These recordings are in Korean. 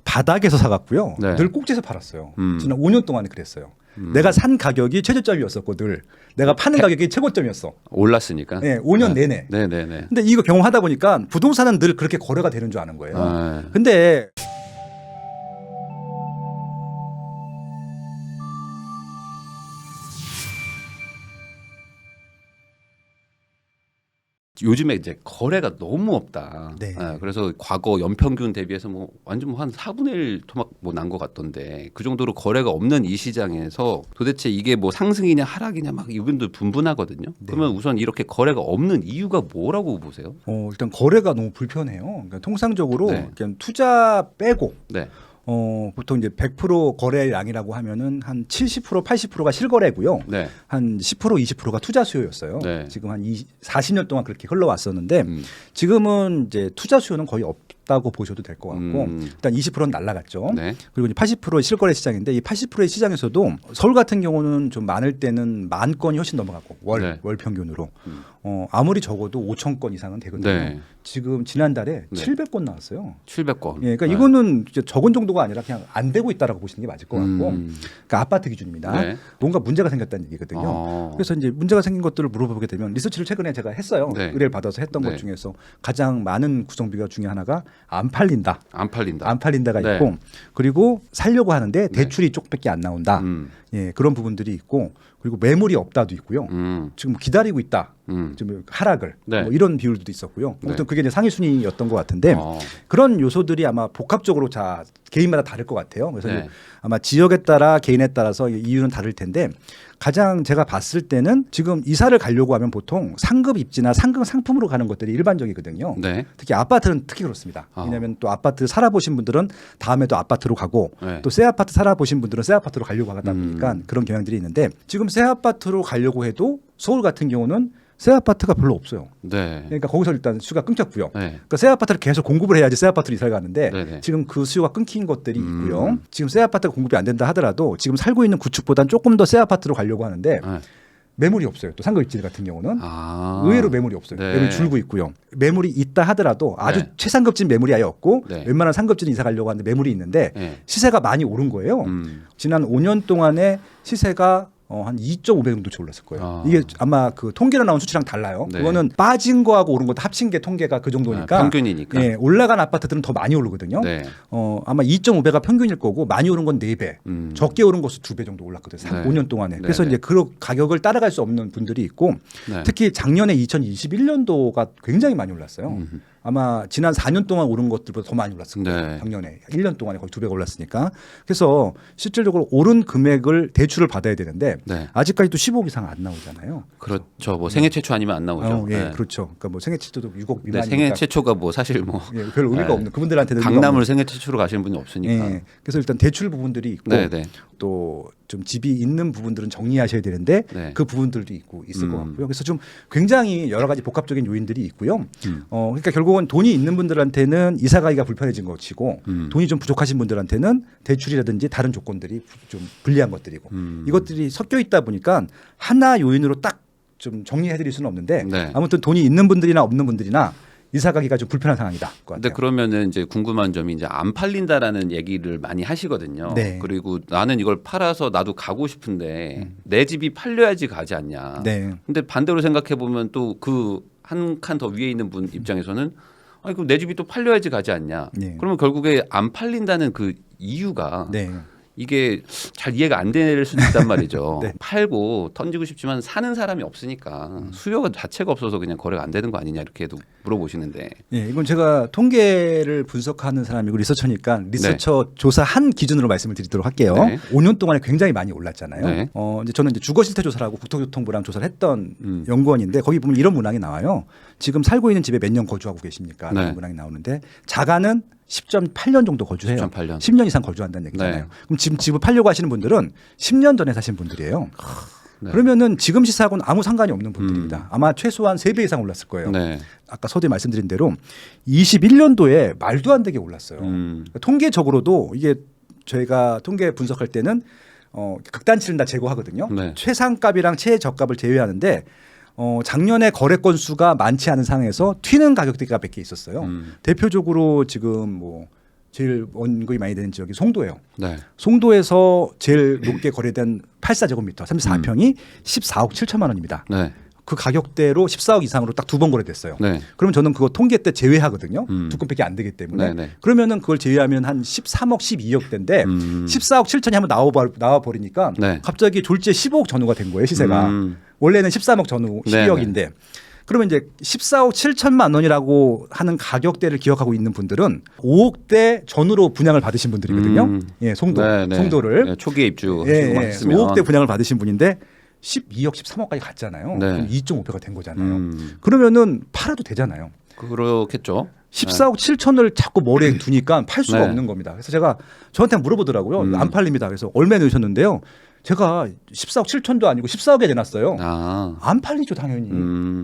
바닥에서 사갔고요. 네. 늘 꼭지에서 팔았어요. 지난 5년 동안에 그랬어요. 내가 산 가격이 최저점이었었고 늘 내가 파는 가격이 최고점이었어. 올랐으니까. 네, 5년 내내. 네네네. 근데 이거 경험하다 보니까 부동산은 늘 그렇게 거래가 되는 줄 아는 거예요. 아. 근데 요즘에 이제 거래가 너무 없다. 네. 그래서 과거 연평균 대비해서 뭐 완전 한 4분의 1 토막 뭐 난 것 같던데 그 정도로 거래가 없는 이 시장에서 도대체 이게 뭐 상승이냐 하락이냐 막 이분들 분분하거든요. 네. 그러면 우선 이렇게 거래가 없는 이유가 뭐라고 보세요? 일단 거래가 너무 불편해요. 그러니까 통상적으로 네. 그냥 투자 빼고 네. 보통 이제 100% 거래량이라고 하면은 한 70% 80%가 실거래고요. 네. 한 10% 20%가 투자 수요였어요. 네. 지금 한 40년 동안 그렇게 흘러왔었는데 지금은 이제 투자 수요는 거의 없다고 보셔도 될 것 같고 일단 20%는 날라갔죠. 네. 그리고 이제 80% 실거래 시장인데 이 80%의 시장에서도 서울 같은 경우는 좀 많을 때는 10,000건이 훨씬 넘어가고 월 평균으로 아무리 적어도 5,000건 이상은 되거든요. 네. 지금 지난달에 네. 700건 나왔어요. 700건. 예, 그러니까 이거는 이제 적은 정도가 아니라 그냥 안 되고 있다라고 보시는 게 맞을 것 같고, 음. 그러니까 아파트 기준입니다. 네. 뭔가 문제가 생겼다는 얘기거든요. 그래서 이제 문제가 생긴 것들을 물어보게 되면 리서치를 최근에 제가 했어요. 네. 의뢰를 받아서 했던 네. 것 중에서 가장 많은 구성비가 중에 하나가 안 팔린다. 안 팔린다. 안 팔린다가 네. 있고, 그리고 살려고 하는데 대출이 쪽밖에 안 나온다. 예, 그런 부분들이 있고, 그리고 매물이 없다도 있고요. 지금 기다리고 있다. 좀 하락을 네. 뭐 이런 비율도 있었고요. 아무튼 네. 그게 이제 상위 순위였던 것 같은데 그런 요소들이 아마 복합적으로 개인마다 다를 것 같아요. 그래서 네. 이제 아마 지역에 따라 개인에 따라서 이유는 다를 텐데 가장 제가 봤을 때는 지금 이사를 가려고 하면 보통 상급 입지나 상급 상품으로 가는 것들이 일반적이거든요. 네. 특히 아파트는 특히 그렇습니다. 왜냐하면 또 아파트 살아보신 분들은 다음에도 아파트로 가고 네. 또 새 아파트 살아보신 분들은 새 아파트로 가려고 하다 보니까 그런 경향들이 있는데 지금 새 아파트로 가려고 해도 서울 같은 경우는 새 아파트가 별로 없어요. 네. 그러니까 거기서 일단 수요가 끊겼고요. 네. 그러니까 새 아파트를 계속 공급을 해야지 새 아파트로 이사를 가는데 네네. 지금 그 수요가 끊긴 것들이 있고요. 지금 새 아파트가 공급이 안 된다 하더라도 지금 살고 있는 구축보단 조금 더 새 아파트로 가려고 하는데 네. 매물이 없어요. 또 상급 입지 같은 경우는 의외로 매물이 없어요. 네. 매물이 줄고 있고요. 매물이 있다 하더라도 아주 네. 최상급진 매물이 아예 없고 네. 웬만한 상급진 이사 가려고 하는데 매물이 있는데 네. 시세가 많이 오른 거예요. 지난 5년 동안에 시세가 한 2.5배 정도 올랐을 거예요. 이게 아마 그 통계로 나온 수치랑 달라요. 네. 그거는 빠진 거하고 오른 것도 합친 게 통계가 그 정도니까 평균이니까. 예, 올라간 아파트들은 더 많이 오르거든요. 네. 아마 2.5배가 평균일 거고 많이 오른 건 4배, 적게 오른 것은 2배 정도 올랐거든요. 네. 5년 동안에. 네. 그래서 네. 이제 그 가격을 따라갈 수 없는 분들이 있고 네. 특히 작년에 2021년도가 굉장히 많이 올랐어요. 아마 지난 4년 동안 오른 것들보다 더 많이 올랐을 거예요. 네. 작년에 1년 동안에 거의 2배가 올랐으니까. 그래서 실질적으로 오른 금액을 대출을 받아야 되는데 네. 아직까지도 15억 이상 안 나오잖아요. 그렇죠. 뭐 생애 최초 아니면 안 나오죠. 예, 네. 그렇죠. 그러니까 뭐 생애 최초도 6억 네, 미만이니까 생애 최초가 뭐 사실 뭐 예, 별 의미가 네. 없는 그분들한테는 강남을 생애 최초로 가시는 분이 없으니까. 예, 그래서 일단 대출 부분들이 있고 네, 네. 또 좀 집이 있는 부분들은 정리하셔야 되는데 네. 그 부분들도 있을 것 같고요. 그래서 좀 굉장히 여러 가지 복합적인 요인들이 있고요. 그러니까 결국은 돈이 있는 분들한테는 이사 가기가 불편해진 것이고 돈이 좀 부족하신 분들한테는 대출이라든지 다른 조건들이 좀 불리한 것들이고 이것들이 섞여 있다 보니까 하나 요인으로 딱 좀 정리해드릴 수는 없는데 네. 아무튼 돈이 있는 분들이나 없는 분들이나 이사 가기가 좀 불편한 상황이다. 근데 그러면은 이제 궁금한 점이 이제 안 팔린다라는 얘기를 많이 하시거든요. 네. 그리고 나는 이걸 팔아서 나도 가고 싶은데 내 집이 팔려야지 가지 않냐. 네. 근데 반대로 생각해 보면 또 그 한 칸 더 위에 있는 분 입장에서는 아니 그럼 내 집이 또 팔려야지 가지 않냐. 네. 그러면 결국에 안 팔린다는 그 이유가 네. 이게 잘 이해가 안 될 수도 있단 말이죠. 네. 팔고 ton지고 싶지만 사는 사람이 없으니까 수요가 자체가 없어서 그냥 거래가 안 되는 거 아니냐 이렇게도 물어보시는데. 예, 이건 제가 통계를 분석하는 사람이고 리서처니까 리서처 조사한 기준으로 말씀을 드리도록 할게요. 네. 5년 동안에 굉장히 많이 올랐잖아요. 네. 이제 저는 이제 주거 실태 조사라고 국토교통부랑 조사를 했던 연구원인데 거기 보면 이런 문항이 나와요. 지금 살고 있는 집에 몇 년 거주하고 계십니까? 네. 라는 문항이 나오는데 자가는 10.8년 정도 거주해요. 10.8년. 10년 이상 거주한다는 얘기잖아요. 네. 그럼 지금 집을 팔려고 하시는 분들은 10년 전에 사신 분들이에요. 네. 그러면은 지금 시세하고는 아무 상관이 없는 분들입니다. 아마 최소한 3배 이상 올랐을 거예요. 네. 아까 서두에 말씀드린 대로 21년도에 말도 안 되게 올랐어요. 통계적으로도 이게 저희가 통계 분석할 때는 극단치를 다 제거하거든요. 네. 최상값이랑 최저값을 제외하는데 작년에 거래 건수가 많지 않은 상황에서 튀는 가격대가 몇 개 있었어요. 대표적으로 지금 뭐 제일 언급이 많이 되는 지역이 송도예요. 네. 송도에서 제일 높게 거래된 84제곱미터 34평이 14억 7천만 원입니다. 네. 그 가격대로 14억 이상으로 딱 두 번 거래됐어요. 네. 그러면 저는 그거 통계 때 제외하거든요. 두 건밖에 안 되기 때문에. 네네. 그러면은 그걸 제외하면 한 13억 12억대인데 14억 7천이 한번 나와 버리니까 네. 갑자기 졸지에 15억 전후가 된 거예요, 시세가. 원래는 13억 전후 12억인데. 그러면 이제 14억 7천만 원이라고 하는 가격대를 기억하고 있는 분들은 5억대 전후로 분양을 받으신 분들이거든요. 예, 송도를. 네, 초기에 입주 예, 예, 5억대 분양을 받으신 분인데 12억 13억까지 갔잖아요. 네. 그럼 2.5배가 된 거잖아요. 그러면은 팔아도 되잖아요. 그렇겠죠. 14억 7천을 자꾸 머리에 두니까 팔 수가 네. 없는 겁니다. 그래서 제가 저한테 물어보더라고요. 안 팔립니다. 그래서 얼마에 넣으셨는데요. 제가 14억 7천도 아니고 14억에 내놨어요. 아, 안 팔리죠 당연히.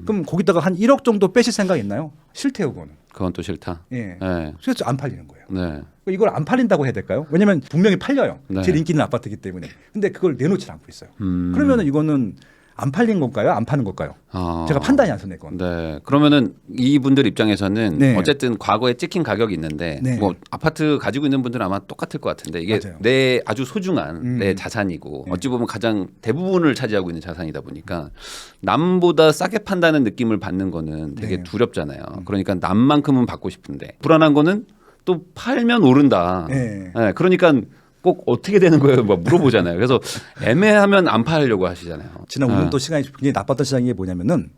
그럼 거기다가 한 1억 정도 빼실 생각 있나요? 싫대요 그거는. 그건 또 싫다. 예. 네. 그래서 안 팔리는 거예요. 네. 이걸 안 팔린다고 해야 될까요? 왜냐하면 분명히 팔려요. 네. 제일 인기 있는 아파트이기 때문에. 근데 그걸 내놓지 않고 있어요. 그러면은 이거는 안 팔린 건가요? 안 파는 걸까요? 아. 제가 판단이 안 서네 건. 네. 그러면은 이분들 입장에서는 네. 어쨌든 과거에 찍힌 가격이 있는데 네. 뭐 아파트 가지고 있는 분들은 아마 똑같을 것 같은데 이게 맞아요. 내 아주 소중한 내 자산이고 네. 어찌 보면 가장 대부분을 차지하고 있는 자산이다 보니까 남보다 싸게 판다는 느낌을 받는 거는 되게 네. 두렵잖아요. 그러니까 남만큼은 받고 싶은데 불안한 거는 또 팔면 오른다. 네. 네. 그러니까 꼭 어떻게 되는 거예요? 뭐 물어보잖아요. 그래서 애매하면 안 팔려고 하시잖아요. 지난 5년 또 시간이 굉장히 나빴던 시장이 뭐냐면은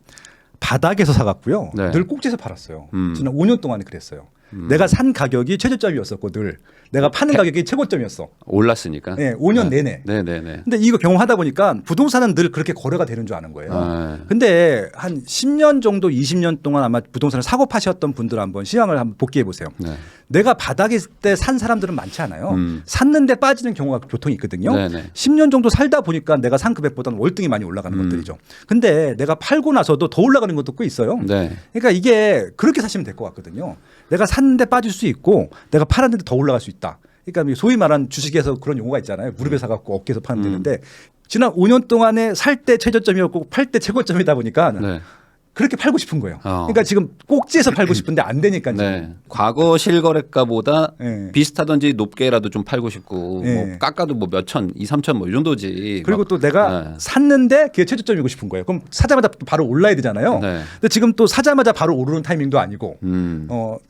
바닥에서 사갔고요. 네. 늘 꼭지에서 팔았어요. 지난 5년 동안에 그랬어요. 내가 산 가격이 최저점이었었고 늘 내가 파는 가격이 최고점이었어. 올랐으니까. 네, 5년 내내. 네네네. 근데 이거 경험하다 보니까 부동산은 늘 그렇게 거래가 되는 줄 아는 거예요. 아. 근데 한 10년 정도 20년 동안 아마 부동산을 사고 파셨던 분들 한번 시황을 한번 복귀해 보세요. 네. 내가 바닥일 때 산 사람들은 많지 않아요. 샀는데 빠지는 경우가 보통 있거든요. 네네. 10년 정도 살다 보니까 내가 산 금액보다는 월등히 많이 올라가는 것들이죠. 근데 내가 팔고 나서도 더 올라가는 것도 꽤 있어요. 네. 그러니까 이게 그렇게 사시면 될 것 같거든요. 내가 샀는데 빠질 수 있고 내가 팔았는데 더 올라갈 수 있다. 그러니까 소위 말하는 주식에서 그런 용어가 있잖아요. 무릎에 사갖고 어깨에서 파면 되는데 지난 5년 동안에 살 때 최저점이었고 팔 때 최고점이다 보니까 네. 그렇게 팔고 싶은 거예요. 어. 그러니까 지금 꼭지에서 팔고 싶은데 안 되니까 지금. 네. 과거 실거래가보다 네. 비슷하던지 높게라도 좀 팔고 싶고 네. 뭐 깎아도 뭐 몇천, 2, 3천 뭐 이 정도지. 그리고 막, 또 내가 네. 샀는데 그게 최저점이고 싶은 거예요. 그럼 사자마자 바로 올라야 되잖아요. 네. 근데 지금 또 사자마자 바로 오르는 타이밍도 아니고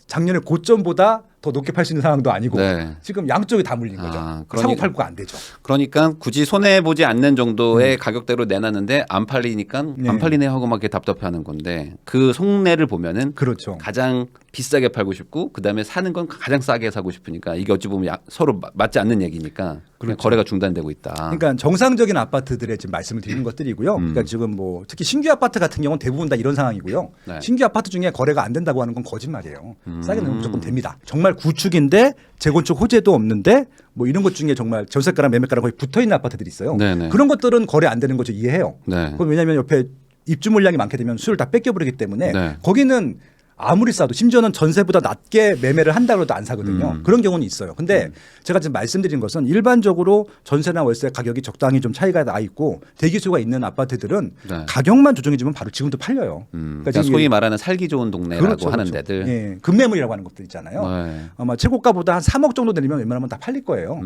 작년에 고점보다 더 높게 팔 수 있는 상황도 아니고 네. 지금 양쪽이 다 물린 거죠. 아, 사고 팔고가 안 되죠. 그러니까 굳이 손해 보지 않는 정도의 가격대로 내놨는데 안 팔리니까 네. 안 팔리네 하고 막 이렇게 답답해하는 건데 그 속내를 보면은 그렇죠. 가장 비싸게 팔고 싶고 그다음에 사는 건 가장 싸게 사고 싶으니까 이게 어찌 보면 서로 맞지 않는 얘기니까 그냥 거래가 중단되고 있다. 그러니까 정상적인 아파트들의 지금 말씀을 드리는 것들이고요. 그러니까 지금 뭐 특히 신규 아파트 같은 경우는 대부분 다 이런 상황이고요. 네. 신규 아파트 중에 거래가 안 된다고 하는 건 거짓말이에요. 싸게 내면 무조건 됩니다. 정말 구축인데 재건축 호재도 없는데 뭐 이런 것 중에 정말 전세가랑 매매가랑 거의 붙어 있는 아파트들이 있어요. 네네. 그런 것들은 거래 안 되는 거죠. 이해해요. 네. 그건 왜냐하면 옆에 입주 물량이 많게 되면 수요를 다 뺏겨버리기 때문에 네. 거기는 아무리 싸도 심지어는 전세보다 낮게 매매를 한다고 해도 안 사거든요. 그런 경우는 있어요. 근데 제가 지금 말씀드린 것은 일반적으로 전세나 월세 가격이 적당히 좀 차이가 나 있고 대기수가 있는 아파트들은 네. 가격만 조정해주면 바로 지금도 팔려요. 그러니까 지금 소위 말하는 살기 좋은 동네라고 그렇죠, 하는 그렇죠. 데들. 예, 급매물이라고 하는 것들 있잖아요. 네. 아마 최고가보다 한 3억 정도 내리면 웬만하면 다 팔릴 거예요.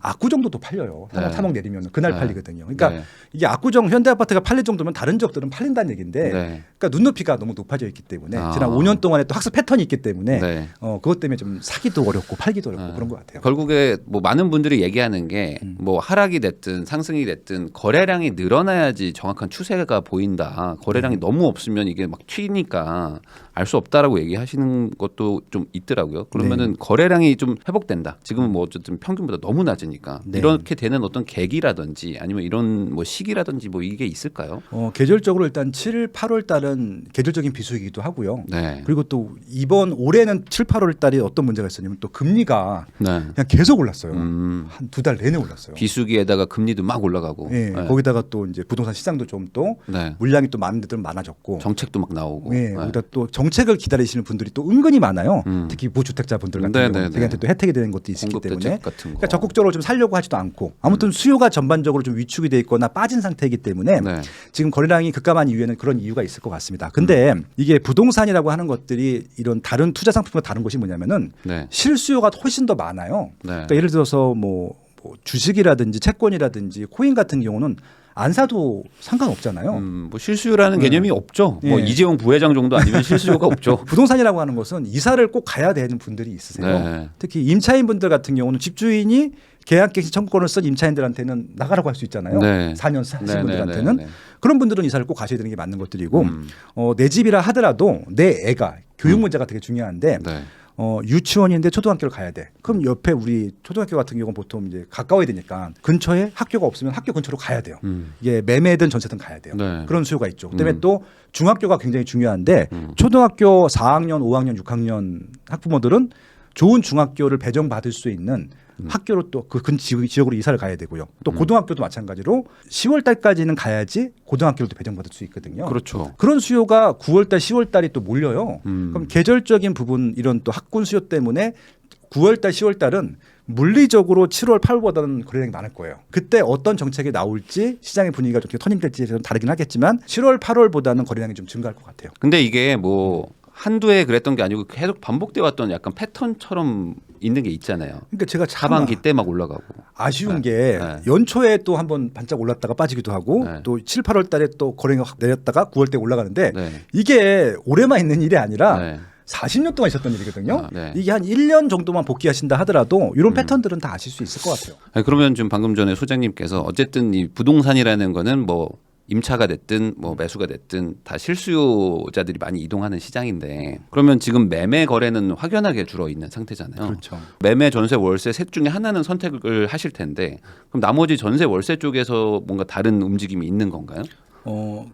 압구 정도도 팔려요. 3억, 네. 3억 내리면 그날 네. 팔리거든요. 그러니까 네. 이게 압구정 현대아파트가 팔릴 정도면 다른 지역들은 팔린다는 얘기인데 네. 그러니까 눈높이가 너무 높아져 있기 때문에 아. 지난 5년 동안에 또 학습 패턴이 있기 때문에 네. 그것 때문에 좀 사기도 어렵고 팔기도 어렵고 그런 것 같아요. 결국에 뭐 많은 분들이 얘기하는 게 뭐 하락이 됐든 상승이 됐든 거래량이 늘어나야지 정확한 추세가 보인다. 거래량이 너무 없으면 이게 막 튀니까 알 수 없다라고 얘기하시는 것도 좀 있더라고요. 그러면은 거래량이 좀 회복된다. 지금은 뭐 어쨌든 평균보다 너무 낮으니까 네. 이렇게 되는 어떤 계기라든지 아니면 이런 뭐 시기라든지 뭐 이게 있을까요? 계절적으로 일단 7, 8월 달은 계절적인 비수기이기도 하고요. 네. 그리고 또 이번 올해는 7, 8월 달에 어떤 문제가 있었냐면 또 금리가 네. 그냥 계속 올랐어요. 한 두 달 내내 올랐어요. 비수기에다가 금리도 막 올라가고. 예, 네. 거기다가 또 이제 부동산 시장도 좀 또 네. 물량이 또 많은 데들은 많아졌고 정책도 막 나오고. 예, 네. 거기다 또 정책을 기다리시는 분들이 또 은근히 많아요. 특히 무주택자분들 같은 네네네. 경우는 자기한테 또 혜택이 되는 것도 있기 때문에 공급대책 같은 거. 그러니까 적극적으로 좀 살려고 하지도 않고 아무튼 수요가 전반적으로 좀 위축이 돼 있거나 빠진 상태이기 때문에 네. 지금 거래량이 급감한 이유에는 그런 이유가 있을 것 같습니다. 근데 이게 부동산이라고 하는 것들이 이런 다른 투자 상품과 다른 것이 뭐냐면은 네. 실수요가 훨씬 더 많아요. 네. 그러니까 예를 들어서 뭐 주식이라든지 채권이라든지 코인 같은 경우는 안 사도 상관없잖아요. 뭐 실수요라는 개념이 없죠. 뭐 예. 이재용 부회장 정도 아니면 실수요가 없죠. 부동산이라고 하는 것은 이사를 꼭 가야 되는 분들이 있으세요. 네. 특히 임차인 분들 같은 경우는 집주인이 계약갱신 청구권을 쓴 임차인들한테는 나가라고 할 수 있잖아요. 네. 4년 사신 네, 분들한테는 네, 네. 그런 분들은 이사를 꼭 가셔야 되는 게 맞는 것들이고 내 집이라 하더라도 내 애가 교육 문제가 되게 중요한데 네. 유치원인데 초등학교를 가야 돼. 그럼 옆에 우리 초등학교 같은 경우는 보통 이제 가까워야 되니까 근처에 학교가 없으면 학교 근처로 가야 돼요. 이게 매매든 전세든 가야 돼요. 네. 그런 수요가 있죠. 그다음에 또 중학교가 굉장히 중요한데 초등학교 4학년, 5학년, 6학년 학부모들은 좋은 중학교를 배정받을 수 있는 학교로 또 그 지역으로 이사를 가야 되고요. 또 고등학교도 마찬가지로 10월 달까지는 가야지 고등학교로도 배정받을 수 있거든요. 그렇죠. 그런 수요가 9월 달, 10월 달이 또 몰려요. 그럼 계절적인 부분 이런 또 학군 수요 때문에 9월 달, 10월 달은 물리적으로 7월, 8월보다는 거래량이 많을 거예요. 그때 어떤 정책이 나올지 시장의 분위기가 좀 터닝될지 좀 다르긴 하겠지만 7월, 8월보다는 거래량이 좀 증가할 것 같아요. 근데 이게 뭐 한두 해 그랬던 게 아니고 계속 반복돼 왔던 약간 패턴처럼 있는 게 있잖아요. 그러니까 제가 참 하반기 때 막 올라가고. 아쉬운 네. 게 네. 연초에 또 한번 반짝 올랐다가 빠지기도 하고 네. 또 7, 8월 달에 또 거래가 확 내렸다가 9월 때 올라가는데 네. 이게 올해만 있는 일이 아니라 네. 40년 동안 있었던 일이거든요. 아, 네. 이게 한 1년 정도만 복귀하신다 하더라도 이런 패턴들은 다 아실 수 있을 것 같아요. 아니, 그러면 좀 방금 전에 소장님께서 어쨌든 이 부동산이라는 거는 뭐 임차가 됐든 뭐 매수가 됐든 다 실수요자들이 많이 이동하는 시장인데 그러면 지금 매매 거래는 확연하게 줄어 있는 상태잖아요. 그렇죠. 매매, 전세, 월세 셋 중에 하나는 선택을 하실 텐데 그럼 나머지 전세, 월세 쪽에서 뭔가 다른 움직임이 있는 건가요?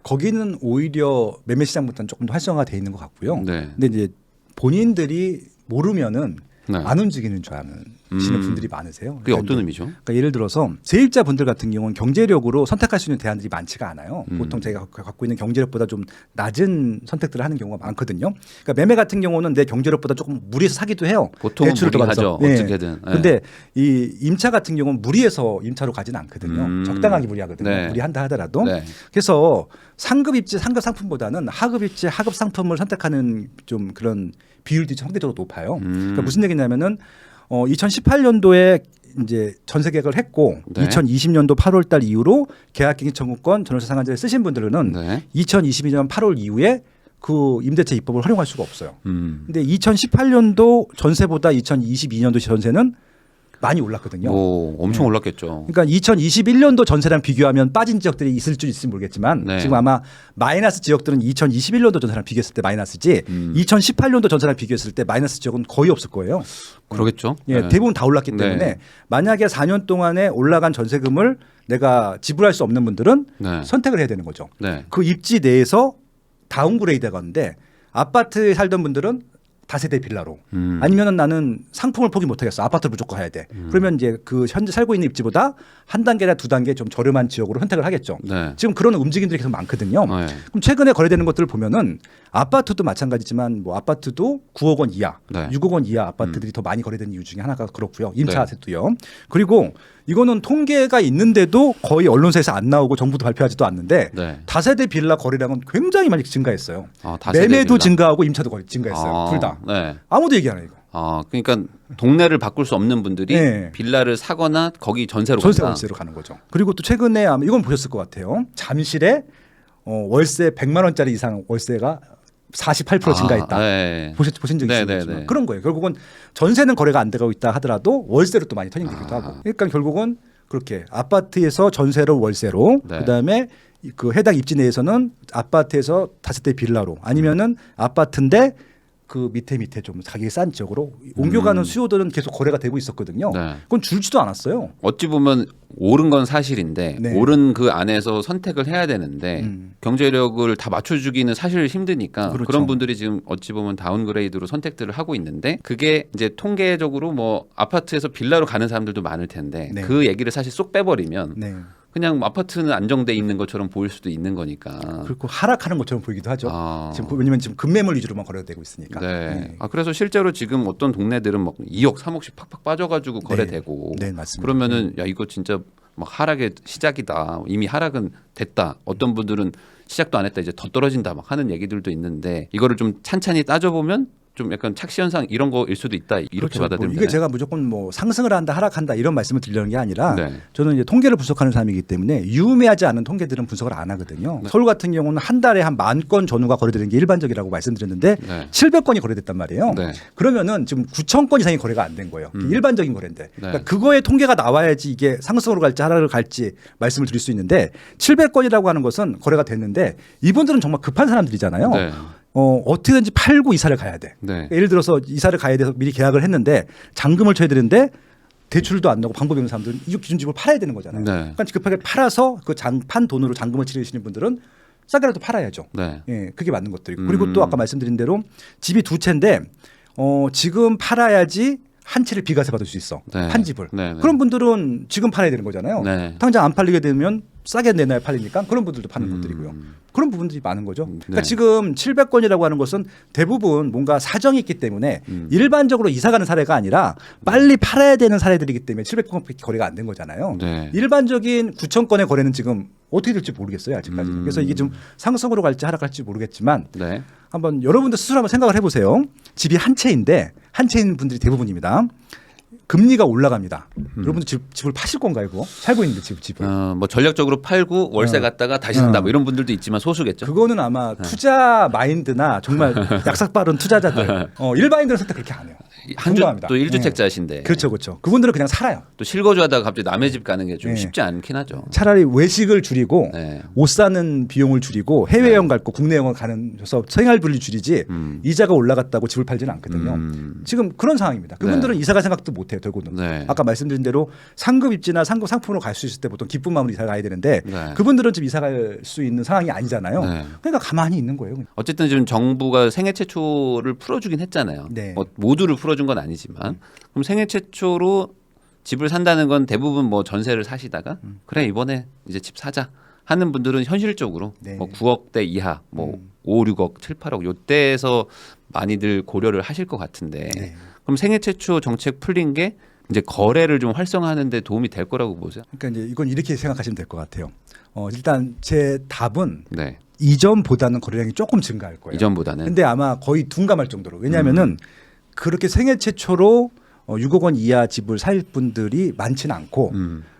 거기는 오히려 매매 시장보다는 조금 더 활성화돼 있는 것 같고요. 네. 근데 이제 본인들이 모르면은 네. 안 움직이는 줄 아는 분들이 많으세요. 그게 그러니까 어떤 이제 의미죠? 그러니까 예를 들어서 세입자 분들 같은 경우는 경제력으로 선택할 수 있는 대안들이 많지가 않아요. 보통 제가 갖고 있는 경제력보다 좀 낮은 선택들을 하는 경우가 많거든요. 그러니까 매매 같은 경우는 내 경제력보다 조금 무리해서 사기도 해요. 보통은 대출을 더 무리하죠. 받아서. 어떻게든. 네. 근데 이 임차 같은 경우는 무리해서 임차로 가지는 않거든요. 적당하게 무리하거든요. 네. 무리한다 하더라도. 네. 그래서 상급 입지, 상급 상품보다는 하급 입지, 하급 상품을 선택하는 좀 그런 비율이 상대적으로 높아요. 그러니까 무슨 얘기냐면은 2018년도에 이제 전세 계약을 했고 네. 2020년도 8월 달 이후로 계약갱신 청구권, 전월세 상한제를 쓰신 분들은 네. 2022년 8월 이후에 그 임대차 입법을 활용할 수가 없어요. 음. 근데 2018년도 전세보다 2022년도 전세는 많이 올랐거든요. 뭐 엄청 올랐겠죠. 그러니까 2021년도 전세랑 비교하면 빠진 지역들이 있을 줄 있을지 모르겠지만 네. 지금 아마 마이너스 지역들은 2021년도 전세랑 비교했을 때 마이너스지 2018년도 전세랑 비교했을 때 마이너스 지역은 거의 없을 거예요. 그러겠죠. 예, 네. 대부분 다 올랐기 때문에 네. 만약에 4년 동안에 올라간 전세금을 내가 지불할 수 없는 분들은 네. 선택을 해야 되는 거죠. 네. 그 입지 내에서 다운그레이드가 가는데 아파트에 살던 분들은 다세대 빌라로 아니면은 나는 상품을 포기 못 하겠어. 아파트를 무조건 가야 돼. 그러면 이제 그 현재 살고 있는 입지보다 한 단계나 두 단계 좀 저렴한 지역으로 선택을 하겠죠. 네. 지금 그런 움직임들이 계속 많거든요. 네. 그럼 최근에 거래되는 것들을 보면은 아파트도 마찬가지지만 뭐 아파트도 9억 원 이하, 네. 6억 원 이하 아파트들이 더 많이 거래되는 이유 중에 하나가 그렇고요. 네. 임차세도요. 그리고 이거는 통계가 있는데도 거의 언론사에서 안 나오고 정부도 발표하지도 않는데 네. 다세대 빌라 거래량은 굉장히 많이 증가했어요. 아, 다세대 매매도 빌라. 증가하고 임차도 거의 증가했어요. 아, 둘 다. 네. 아무도 얘기 안 해요. 이거. 아, 그러니까 동네를 바꿀 수 없는 분들이 네. 빌라를 사거나 거기 전세로 전세 간다. 월세로 가는 거죠. 그리고 또 최근에 아마 이건 보셨을 것 같아요. 잠실에 월세 100만 원짜리 이상 월세가 48% 증가했다. 네. 보신 적 네, 있으시겠지만 네, 네. 그런 거예요. 결국은 전세는 거래가 안 되고 있다 하더라도 월세로 또 많이 터닝되기도 하고. 그러니까 결국은 그렇게 아파트에서 전세로 월세로 네. 그다음에 그 해당 입지 내에서는 아파트에서 다세대 빌라로 아니면은 아파트인데 그 밑에 좀 가격이 싼 지역으로 옮겨가는 수요들은 계속 거래가 되고 있었거든요. 네. 그건 줄지도 않았어요. 어찌 보면 옳은 건 사실인데 네. 옳은 그 안에서 선택을 해야 되는데 경제력을 다 맞춰주기는 사실 힘드니까 그렇죠. 그런 분들이 지금 어찌 보면 다운그레이드로 선택들을 하고 있는데 그게 이제 통계적으로 뭐 아파트에서 빌라로 가는 사람들도 많을 텐데 네. 그 얘기를 사실 쏙 빼버리면 네. 그냥 아파트는 안정돼 있는 것처럼 보일 수도 있는 거니까. 그리고 하락하는 것처럼 보이기도 하죠. 아. 지금 왜냐면 지금 급매물 위주로만 거래되고 있으니까. 네. 아, 그래서 실제로 지금 어떤 동네들은 막 2억, 3억씩 팍팍 빠져가지고 거래되고. 네, 맞습니다. 그러면은 야 이거 진짜 막 하락의 시작이다. 이미 하락은 됐다. 어떤 분들은 시작도 안 했다. 이제 더 떨어진다. 막 하는 얘기들도 있는데 이거를 좀 찬찬히 따져보면 좀 약간 착시 현상 이런 거일 수도 있다. 이렇게 그렇죠. 받아들이면 이게 제가 무조건 뭐 상승을 한다, 하락한다 이런 말씀을 드리려는 게 아니라 네. 저는 이제 통계를 분석하는 사람이기 때문에 유의미하지 않은 통계들은 분석을 안 하거든요. 네. 서울 같은 경우는 한 달에 한 10,000건 전후가 거래되는 게 일반적이라고 말씀드렸는데 네. 700건이 거래됐단 말이에요. 네. 그러면은 지금 9,000건 이상이 거래가 안 된 거예요. 일반적인 거래인데. 그러니까 네. 그거의 통계가 나와야지 이게 상승으로 갈지 하락을 갈지 말씀을 드릴 수 있는데 700건이라고 하는 것은 거래가 됐는데 이분들은 정말 급한 사람들이잖아요. 네. 어떻게든지 팔고 이사를 가야 돼. 네. 그러니까 예를 들어서 이사를 가야 돼서 미리 계약을 했는데 잔금을 쳐야 되는데 대출도 안 나고 방법이 없는 사람들은 이 기준집을 팔아야 되는 거잖아요. 네. 그러니까 급하게 팔아서 그 판 돈으로 잔금을 치르시는 분들은 싸게라도 팔아야죠. 네. 예, 그게 맞는 것들이고 그리고 또 아까 말씀드린 대로 집이 두 채인데 지금 팔아야지 한 채를 비과세 받을 수 있어. 네. 한 집을. 네, 네. 그런 분들은 지금 팔아야 되는 거잖아요. 네. 당장 안 팔리게 되면 싸게 내놔야 팔리니까 그런 분들도 파는 것들이고요. 그런 부분들이 많은 거죠. 그러니까 네. 지금 700건이라고 하는 것은 대부분 뭔가 사정이 있기 때문에 일반적으로 이사 가는 사례가 아니라 빨리 팔아야 되는 사례들이기 때문에 700건밖에 거래가 안 된 거잖아요. 네. 일반적인 9,000건의 거래는 지금 어떻게 될지 모르겠어요. 아직까지. 그래서 이게 좀 상승으로 갈지 하락할지 모르겠지만 네. 한번 여러분들 스스로 한번 생각을 해보세요. 집이 한 채인데 한 채인 분들이 대부분입니다. 금리가 올라갑니다. 여러분들 집을 파실 건가요? 그거? 살고 있는데 집을. 뭐 전략적으로 팔고 월세 갔다가 다시 산다 뭐 이런 분들도 있지만 소수겠죠. 그거는 아마 투자 마인드나 정말 약삭 빠른 투자자들 일반인들은 선택 그렇게 안 해요. 한 주 공감합니다. 또 1주택자신데 그렇죠, 그렇죠. 그분들은 그냥 살아요. 또 실거주하다가 갑자기 남의 집 가는 게 좀 네. 쉽지 않긴 하죠. 차라리 외식을 줄이고 네. 옷 사는 비용을 줄이고 해외여행 갈 거 국내 여행 가는 서 생활비를 줄이지 이자가 올라갔다고 집을 팔지는 않거든요. 지금 그런 상황입니다. 그분들은 이사 갈 생각도 못 해요. 결국은. 네. 아까 말씀드린 대로 상급 입지나 상급 상품으로 갈 수 있을 때 보통 기쁜 마음으로 이사 가야 되는데 네. 그분들은 지금 이사 갈 수 있는 상황이 아니잖아요. 네. 그러니까 가만히 있는 거예요. 그냥. 어쨌든 지금 정부가 생애 최초를 풀어주긴 했잖아요. 네. 모두를 풀어준 건 아니지만 그럼 생애 최초로 집을 산다는 건 대부분 뭐 전세를 사시다가 그래 이번에 이제 집 사자 하는 분들은 현실적으로 네. 뭐 9억대 이하 뭐 5, 6억, 7, 8억 요때에서 많이들 고려를 하실 것 같은데 네. 그럼 생애 최초 정책 풀린 게 이제 거래를 좀 활성화하는 데 도움이 될 거라고 보세요? 그러니까 이제 이건 이렇게 생각하시면 될 것 같아요. 일단 제 답은 네. 이전보다는 거래량이 조금 증가할 거예요. 이전보다는. 근데 아마 거의 둔감할 정도로. 왜냐하면은 그렇게 생애 최초로 6억 원 이하 집을 살 분들이 많지는 않고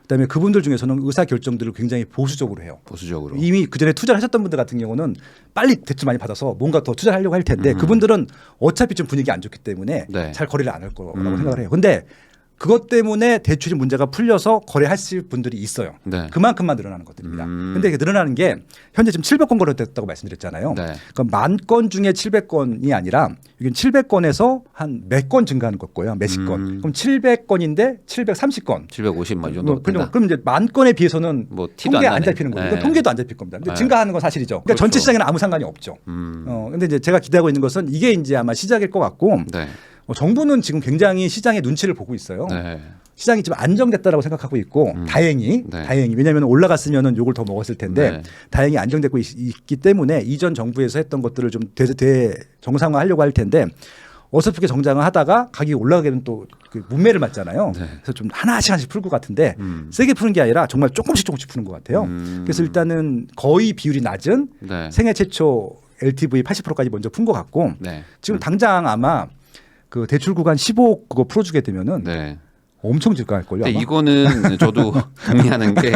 그다음에 그분들 중에서는 의사 결정들을 굉장히 보수적으로 해요. 보수적으로. 이미 그 전에 투자를 하셨던 분들 같은 경우는 빨리 대출 많이 받아서 뭔가 더 투자를 하려고 할 텐데 그분들은 어차피 좀 분위기 안 좋기 때문에 네. 잘 거래를 안 할 거라고 생각을 해요. 근데 그것 때문에 대출이 문제가 풀려서 거래하실 분들이 있어요. 네. 그만큼만 늘어나는 것들입니다. 근데 이게 늘어나는 게 현재 지금 700건 거래됐다고 말씀드렸잖아요. 네. 그럼 10,000건 중에 700건이 아니라 이건 700건에서 한 몇 건 증가하는 거고요. 몇십 건. 그럼 700건인데 730건. 750 뭐 이 정도 된다. 그럼 이제 10,000건에 비해서는 뭐 티도 통계 안 안 나네. 잡히는 거예요. 이건 네. 통계도 안 잡힐 겁니다. 근데 네. 증가하는 건 사실이죠. 그러니까 그렇죠. 전체 시장에는 아무 상관이 없죠. 근데 이제 제가 기대하고 있는 것은 이게 이제 아마 시작일 것 같고 네. 정부는 지금 굉장히 시장의 눈치를 보고 있어요. 네. 시장이 좀 안정됐다라고 생각하고 있고 다행히 네. 왜냐하면 올라갔으면은 욕을 더 먹었을 텐데 네. 다행히 안정되고 있기 때문에 이전 정부에서 했던 것들을 좀 대정상화하려고 할 텐데 어설프게 정장을 하다가 가격이 올라가게 되면 또 그 문매를 맞잖아요. 네. 그래서 좀 하나씩 풀 것 같은데 세게 푸는 게 아니라 정말 조금씩 푸는 것 같아요. 그래서 일단은 거의 비율이 낮은 네. 생애 최초 LTV 80%까지 먼저 푼 것 같고 네. 지금 당장 아마 그 대출 구간 15억 그거 풀어주게 되면은 네. 엄청 증가할 걸요. 근데 이거는 저도 동의하는 게,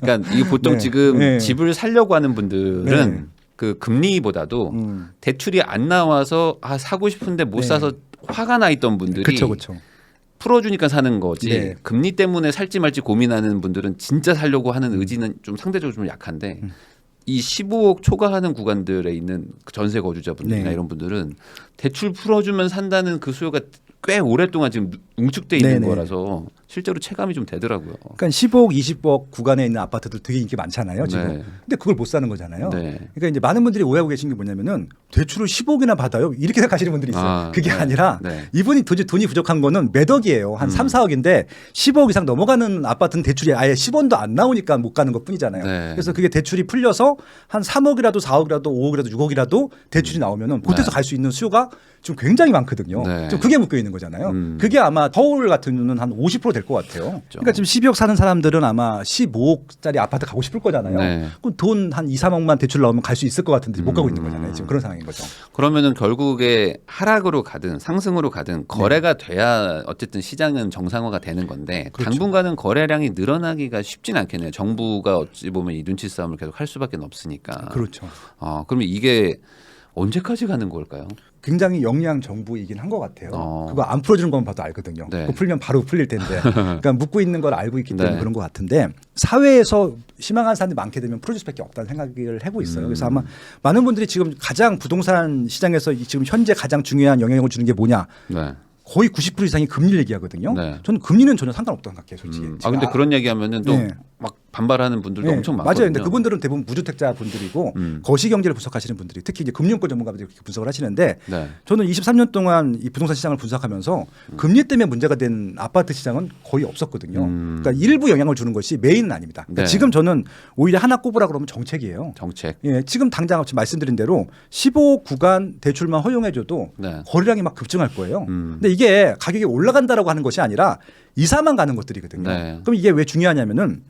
그러니까 이게 보통 네. 지금 네. 집을 살려고 하는 분들은 네. 그 금리보다도 대출이 안 나와서 사고 싶은데 못 네. 사서 화가 나 있던 분들이 그렇죠. 풀어주니까 사는 거지. 네. 금리 때문에 살지 말지 고민하는 분들은 진짜 살려고 하는 의지는 좀 상대적으로 좀 약한데. 이 15억 초과하는 구간들에 있는 그 전세 거주자분들이나 네. 이런 분들은 대출 풀어주면 산다는 그 수요가 꽤 오랫동안 지금 응축돼 있는 네네. 거라서 실제로 체감이 좀 되더라고요. 그러니까 15억, 20억 구간에 있는 아파트들 되게 인기 많잖아요, 지금. 네. 근데 그걸 못 사는 거잖아요. 네. 그러니까 이제 많은 분들이 오해하고 계신 게 뭐냐면은 대출을 10억이나 받아요. 이렇게 생각하시는 분들이 있어요. 아, 그게 네. 아니라 네. 이분이 도저히 돈이 부족한 거는 몇 억이에요. 한 3, 4억인데 15억 이상 넘어가는 아파트는 대출이 아예 10원도 안 나오니까 못 가는 것 뿐이잖아요. 네. 그래서 그게 대출이 풀려서 한 3억이라도 4억이라도 5억이라도 6억이라도 대출이 나오면은 그때서 네. 갈 수 있는 수요가 지금 굉장히 많거든요. 네. 지금 그게 묶여 있는 거잖아요. 그게 아마 서울 같은 경우는 한 50% 될 것 같아요. 그러니까 지금 12억 사는 사람들은 아마 15억짜리 아파트 가고 싶을 거잖아요. 네. 그럼 돈 한 2, 3억만 대출 나오면 갈 수 있을 것 같은데 못 가고 있는 거잖아요. 지금 그런 상황인 거죠. 그러면은 결국에 하락으로 가든 상승으로 가든 거래가 돼야 어쨌든 시장은 정상화가 되는 건데 그렇죠. 당분간은 거래량이 늘어나기가 쉽진 않겠네요. 정부가 어찌 보면 이 눈치 싸움을 계속 할 수밖에 없으니까. 그렇죠. 그러면 이게 언제까지 가는 걸까요? 굉장히 영리한 정부이긴 한 것 같아요. 어. 그거 안 풀어주는 것만 봐도 알거든요. 네. 그거 풀면 바로 풀릴 텐데. 그러니까 묶고 있는 걸 알고 있기 때문에 네. 그런 것 같은데 사회에서 희망하는 사람들이 많게 되면 풀어줄 수밖에 없다는 생각을 하고 있어요. 그래서 아마 많은 분들이 지금 가장 부동산 시장에서 지금 현재 가장 중요한 영향을 주는 게 뭐냐. 네. 거의 90% 이상이 금리를 얘기하거든요. 네. 저는 금리는 전혀 상관없다고 생각해요, 솔직히. 근데 그런 얘기하면은 또 네. 막 반발하는 분들도 네, 엄청 많거든요. 맞아요. 근데 그분들은 대부분 무주택자 분들이고 거시경제를 분석하시는 분들이 특히 이제 금융권 전문가들이 그렇게 분석을 하시는데 네. 저는 23년 동안 이 부동산 시장을 분석하면서 금리 때문에 문제가 된 아파트 시장은 거의 없었거든요. 그러니까 일부 영향을 주는 것이 메인은 아닙니다. 그러니까 네. 지금 저는 오히려 하나 꼽으라 그러면 정책이에요. 정책. 예, 지금 당장 말씀드린 대로 15 구간 대출만 허용해줘도 네. 거래량이 막 급증할 거예요. 근데 이게 가격이 올라간다라고 하는 것이 아니라 이사만 가는 것들이거든요. 네. 그럼 이게 왜 중요하냐면은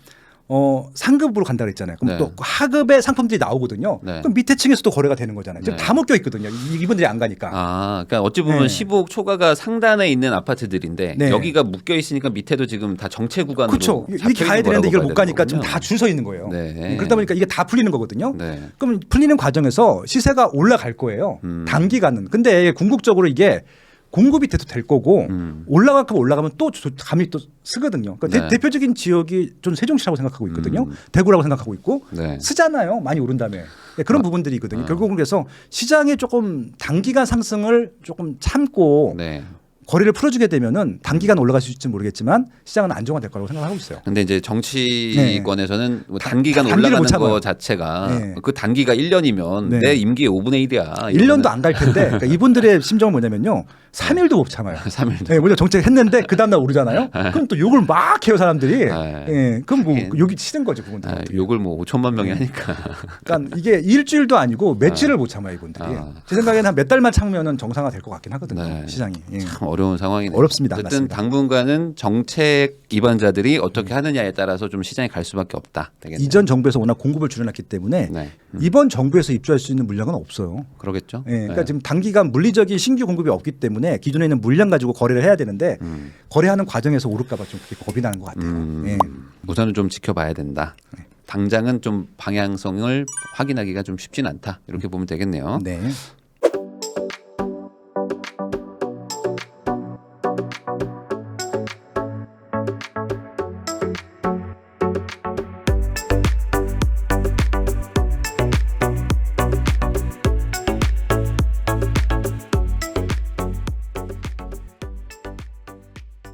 상급으로 간다 그랬잖아요. 그럼 네. 또 하급의 상품들이 나오거든요. 네. 그럼 밑에 층에서도 거래가 되는 거잖아요. 지금 네. 다 묶여 있거든요. 이분들이 안 가니까. 그러니까 어찌 보면 네. 15억 초과가 상단에 있는 아파트들인데 네. 여기가 묶여 있으니까 밑에도 지금 다 정체 구간으로 그렇죠. 잡혀 이렇게 가야 있는 되는데 이걸 거라고 못 봐야 가니까 되는 지금 다 거군요. 줄 서 있는 거예요. 네. 그러다 보니까 이게 다 풀리는 거거든요. 네. 그럼 풀리는 과정에서 시세가 올라갈 거예요. 단기간은. 근데 궁극적으로 이게 공급이 돼도 될 거고 올라가면 또 감이 또 쓰거든요. 그러니까 네. 대표적인 지역이 좀 세종시라고 생각하고 있거든요. 대구라고 생각하고 있고 네. 쓰잖아요. 많이 오른 다음에 그런 부분들이 있거든요. 결국은 그래서 시장이 조금 단기간 상승을 조금 참고 네. 거래를 풀어주게 되면은 단기간 올라갈 수 있을지 모르겠지만 시장은 안정화될 거라고 생각하고 있어요. 근데 이제 정치권에서는 뭐 단기간 단기를 못 올라가는 참아요. 거 자체가 네. 그 단기가 1년이면 네. 내 임기의 5분의 1이야. 1년도 안 갈 텐데 그러니까 이분들의 심정은 뭐냐면요. 3일도 못 참아요. 3일도. 네, 먼저 정책했는데 그 다음날 오르잖아요. 그럼 또 욕을 막 해요 사람들이. 네. 예, 그럼 뭐 하긴. 욕이 싫은 거죠 그분들. 욕을 뭐 5천만 명이 하니까. 그러니까 이게 일주일도 아니고 며칠을 못 참아요 이분들이. 제 생각에는 한 몇 달만 참으면은 정상화 될 것 같긴 하거든요. 네. 시장이. 예. 참 어려운 상황이네요. 어렵습니다. 어쨌든 맞습니다. 당분간은 정책 입안자들이 어떻게 하느냐에 따라서 좀 시장이 갈 수밖에 없다. 되겠네요. 이전 정부에서 워낙 공급을 줄여놨기 때문에 네. 이번 정부에서 입주할 수 있는 물량은 없어요. 그러겠죠. 예, 그러니까 네. 지금 단기간 물리적인 신규 공급이 없기 때문에 기존에 있는 물량 가지고 거래를 해야 되는데 거래하는 과정에서 오를까봐 좀 그렇게 겁이 나는 것 같아요. 예. 우선은 좀 지켜봐야 된다. 당장은 좀 방향성을 확인하기가 좀 쉽진 않다. 이렇게 보면 되겠네요. 네.